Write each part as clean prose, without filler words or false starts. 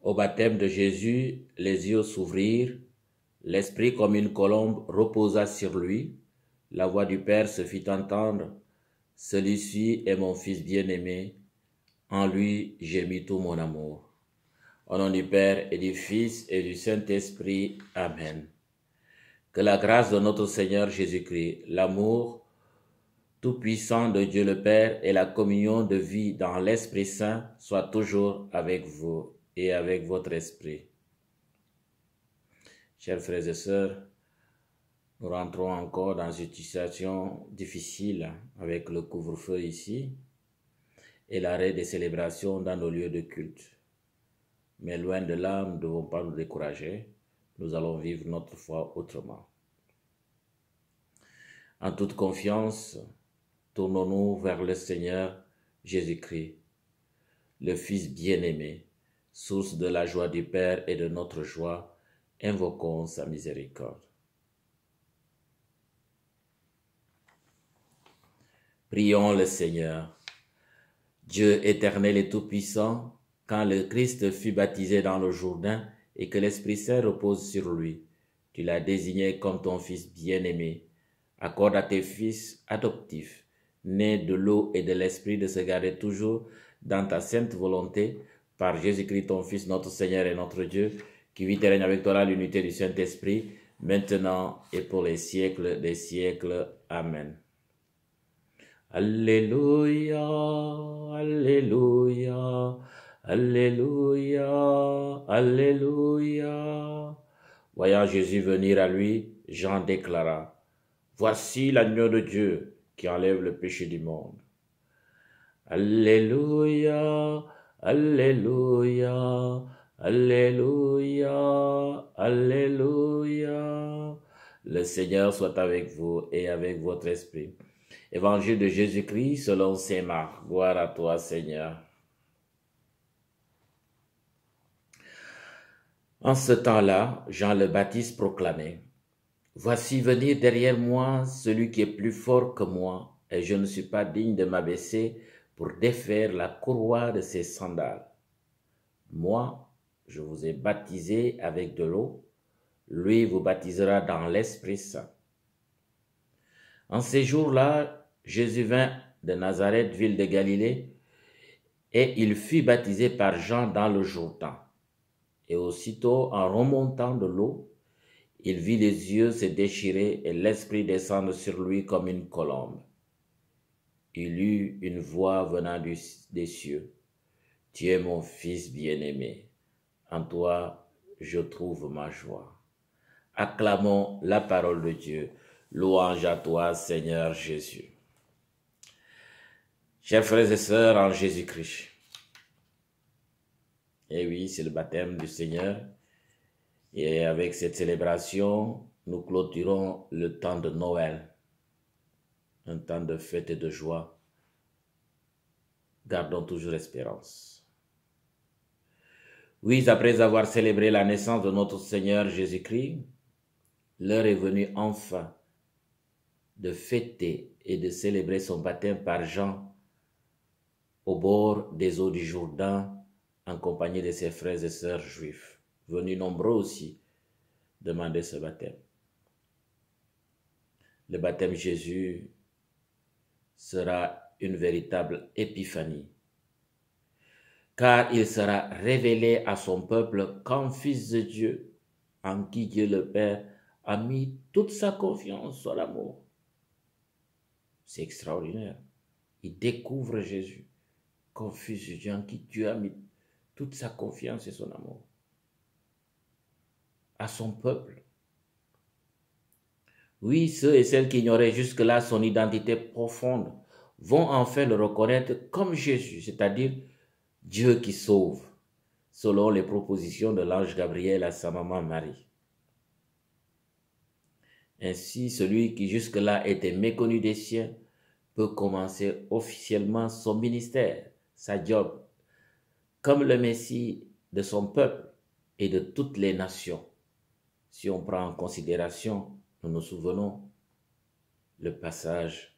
Au baptême de Jésus, les yeux s'ouvrirent, l'esprit comme une colombe reposa sur lui, la voix du Père se fit entendre, celui-ci est mon Fils bien-aimé, en lui j'ai mis tout mon amour. Au nom du Père et du Fils et du Saint-Esprit, Amen. Que la grâce de notre Seigneur Jésus-Christ, l'amour tout-puissant de Dieu le Père et la communion de vie dans l'Esprit Saint soient toujours avec vous et avec votre esprit. Chers frères et sœurs, nous rentrons encore dans une situation difficile avec le couvre-feu ici et l'arrêt des célébrations dans nos lieux de culte. Mais loin de là, nous ne devons pas nous décourager. Nous allons vivre notre foi autrement. En toute confiance, tournons-nous vers le Seigneur Jésus-Christ, le Fils bien-aimé, source de la joie du Père et de notre joie. Invoquons sa miséricorde. Prions le Seigneur. Dieu éternel et tout-puissant, quand le Christ fut baptisé dans le Jourdain et que l'Esprit Saint repose sur lui, tu l'as désigné comme ton Fils bien-aimé. Accorde à tes fils adoptifs, nés de l'eau et de l'Esprit, de se garder toujours dans ta sainte volonté, par Jésus-Christ ton Fils, notre Seigneur et notre Dieu, qui vit et règne avec toi dans l'unité du Saint-Esprit, maintenant et pour les siècles des siècles. Amen. Alléluia, Alléluia, Alléluia, Alléluia. Voyant Jésus venir à lui, Jean déclara: Voici l'agneau de Dieu qui enlève le péché du monde. Alléluia, Alléluia, Alléluia, Alléluia. Le Seigneur soit avec vous et avec votre esprit. Évangile de Jésus-Christ selon saint Marc. Gloire à toi, Seigneur. En ce temps-là, Jean le Baptiste proclamait: Voici venir derrière moi celui qui est plus fort que moi, et je ne suis pas digne de m'abaisser pour défaire la courroie de ses sandales. Moi, je vous ai baptisé avec de l'eau, lui vous baptisera dans l'Esprit Saint. En ces jours-là, Jésus vint de Nazareth, ville de Galilée, et il fut baptisé par Jean dans le Jourdain. Et aussitôt, en remontant de l'eau, il vit les yeux se déchirer et l'Esprit descendre sur lui comme une colombe. Il eut une voix venant des cieux: Tu es mon Fils bien-aimé, en toi je trouve ma joie. Acclamons la parole de Dieu. Louange à toi, Seigneur Jésus. Chers frères et sœurs en Jésus-Christ, et oui, c'est le baptême du Seigneur. Et avec cette célébration, nous clôturons le temps de Noël, un temps de fête et de joie. Gardons toujours espérance. Oui, après avoir célébré la naissance de notre Seigneur Jésus-Christ, l'heure est venue enfin de fêter et de célébrer son baptême par Jean au bord des eaux du Jourdain, en compagnie de ses frères et sœurs juifs, venus nombreux aussi demander ce baptême. Le baptême Jésus sera une véritable épiphanie, car il sera révélé à son peuple comme Fils de Dieu, en qui Dieu le Père a mis toute sa confiance, son amour. C'est extraordinaire. Il découvre Jésus comme Fils de Dieu, en qui Dieu a mis toute sa confiance et son amour. À son peuple. Oui, ceux et celles qui ignoraient jusque-là son identité profonde vont enfin le reconnaître comme Jésus, c'est-à-dire Dieu qui sauve, selon les propositions de l'ange Gabriel à sa maman Marie. Ainsi, celui qui jusque-là était méconnu des siens peut commencer officiellement son ministère, sa job, comme le Messie de son peuple et de toutes les nations. Si on prend en considération, nous nous souvenons, le passage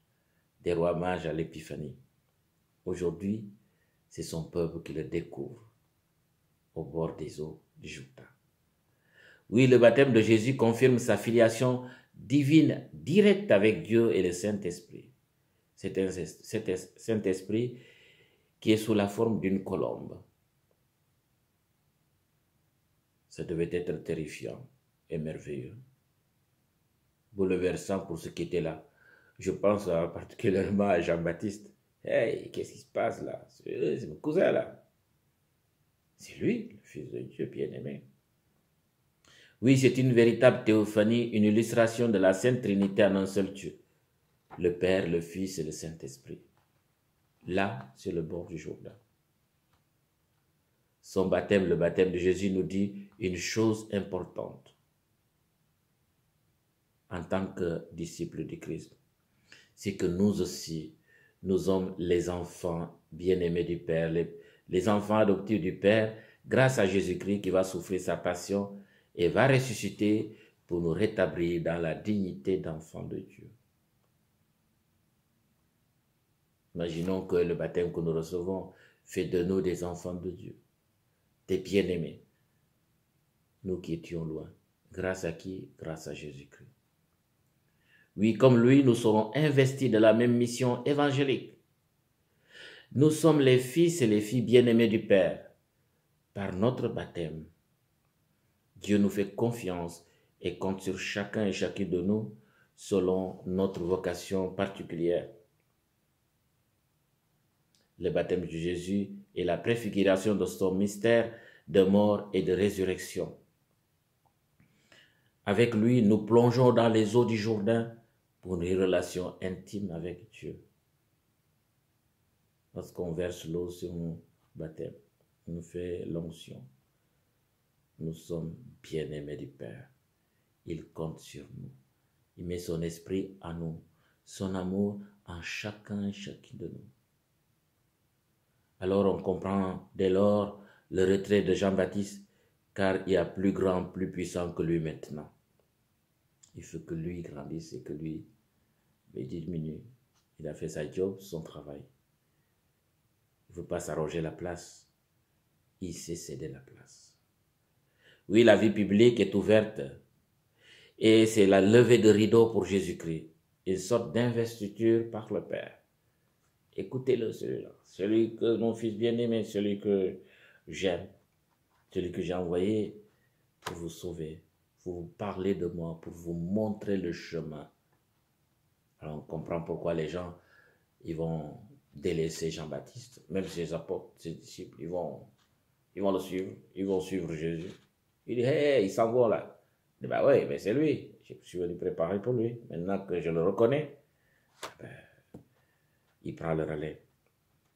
des rois mages à l'Épiphanie. Aujourd'hui, c'est son peuple qui le découvre. au bord des eaux du Jourdain. Oui, le baptême de Jésus confirme sa filiation divine directe avec Dieu et le Saint-Esprit. C'est un Saint-Esprit qui est sous la forme d'une colombe. Ça devait être terrifiant et merveilleux, bouleversant pour ceux qui étaient là. Je pense particulièrement à Jean-Baptiste. Hey, qu'est-ce qui se passe là? C'est mon cousin là. C'est lui, le Fils de Dieu bien-aimé. Oui, c'est une véritable théophanie, une illustration de la Sainte Trinité en un seul Dieu. Le Père, le Fils et le Saint-Esprit. Là, sur le bord du Jourdain. Son baptême, le baptême de Jésus, nous dit une chose importante en tant que disciples du Christ. C'est que nous aussi, nous sommes les enfants bien-aimés du Père, les enfants adoptifs du Père, grâce à Jésus-Christ qui va souffrir sa passion et va ressusciter pour nous rétablir dans la dignité d'enfants de Dieu. Imaginons que le baptême que nous recevons fait de nous des enfants de Dieu, des bien-aimés, nous qui étions loin. Grâce à qui? Grâce à Jésus-Christ. Oui, comme lui, nous serons investis de la même mission évangélique. Nous sommes les fils et les filles bien-aimés du Père. Par notre baptême, Dieu nous fait confiance et compte sur chacun et chacune de nous selon notre vocation particulière. Le baptême de Jésus est la préfiguration de son mystère de mort et de résurrection. Avec lui, nous plongeons dans les eaux du Jourdain pour une relation intime avec Dieu. Lorsqu'on verse l'eau sur mon baptême, on nous fait l'onction. Nous sommes bien-aimés du Père. Il compte sur nous. Il met son esprit en nous, son amour en chacun et chacune de nous. Alors on comprend dès lors le retrait de Jean-Baptiste, car il y a plus grand, plus puissant que lui maintenant. Il faut que lui grandisse et que lui diminue. Il a fait sa job, son travail. Il ne veut pas s'arroger la place. Il sait céder la place. Oui, la vie publique est ouverte et c'est la levée de rideau pour Jésus-Christ. Une sorte d'investiture par le Père. Écoutez-le, celui-là. Celui que mon fils bien-aimé, celui que j'aime, celui que j'ai envoyé pour vous sauver, pour vous parler de moi, pour vous montrer le chemin. Alors on comprend pourquoi les gens, ils vont délaisser Jean-Baptiste, même ses apôtres, ses disciples, ils vont le suivre, ils vont suivre Jésus. Il dit, hey, ils s'en vont là. Il dit, bah oui, mais c'est lui. Je suis venu préparer pour lui. Maintenant que je le reconnais, ben, il prend le relais.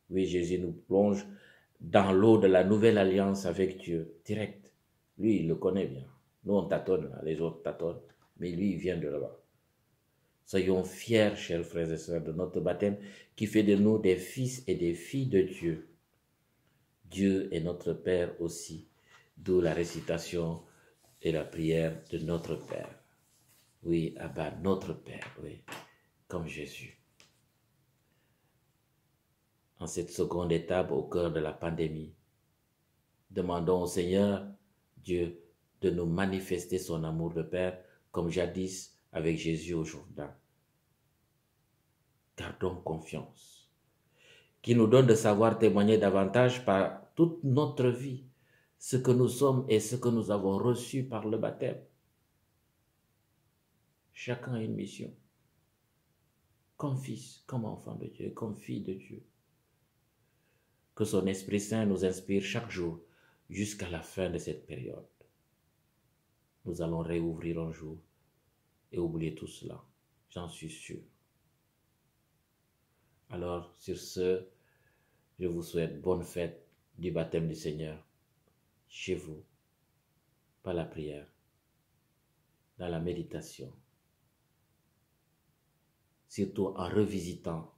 Oui, Jésus nous plonge dans l'eau de la nouvelle alliance avec Dieu, direct. Lui, il le connaît bien. Nous, on tâtonne, les autres tâtonnent, mais lui, il vient de là-bas. Soyons fiers, chers frères et sœurs, de notre baptême qui fait de nous des fils et des filles de Dieu. Dieu est notre Père aussi, d'où la récitation et la prière de notre Père. Oui, Abba, notre Père, oui, comme Jésus. En cette seconde étape au cœur de la pandémie, demandons au Seigneur, Dieu, de nous manifester son amour de Père, comme jadis avec Jésus au Jourdain. Gardons confiance, qui nous donne de savoir témoigner davantage par toute notre vie, ce que nous sommes et ce que nous avons reçu par le baptême. Chacun a une mission, comme fils, comme enfant de Dieu, comme fille de Dieu. Que son Esprit Saint nous inspire chaque jour jusqu'à la fin de cette période. Nous allons réouvrir un jour et oublier tout cela, j'en suis sûr. Alors, sur ce, je vous souhaite bonne fête du baptême du Seigneur, chez vous, par la prière, dans la méditation, surtout en revisitant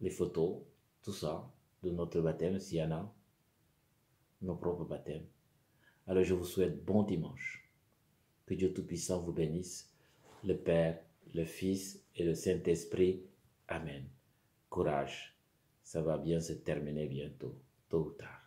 les photos, tout ça, de notre baptême, s'il y en a, nos propres baptêmes. Alors je vous souhaite bon dimanche. Que Dieu Tout-Puissant vous bénisse, le Père, le Fils et le Saint-Esprit. Amen. Courage, ça va bien se terminer bientôt, tôt ou tard.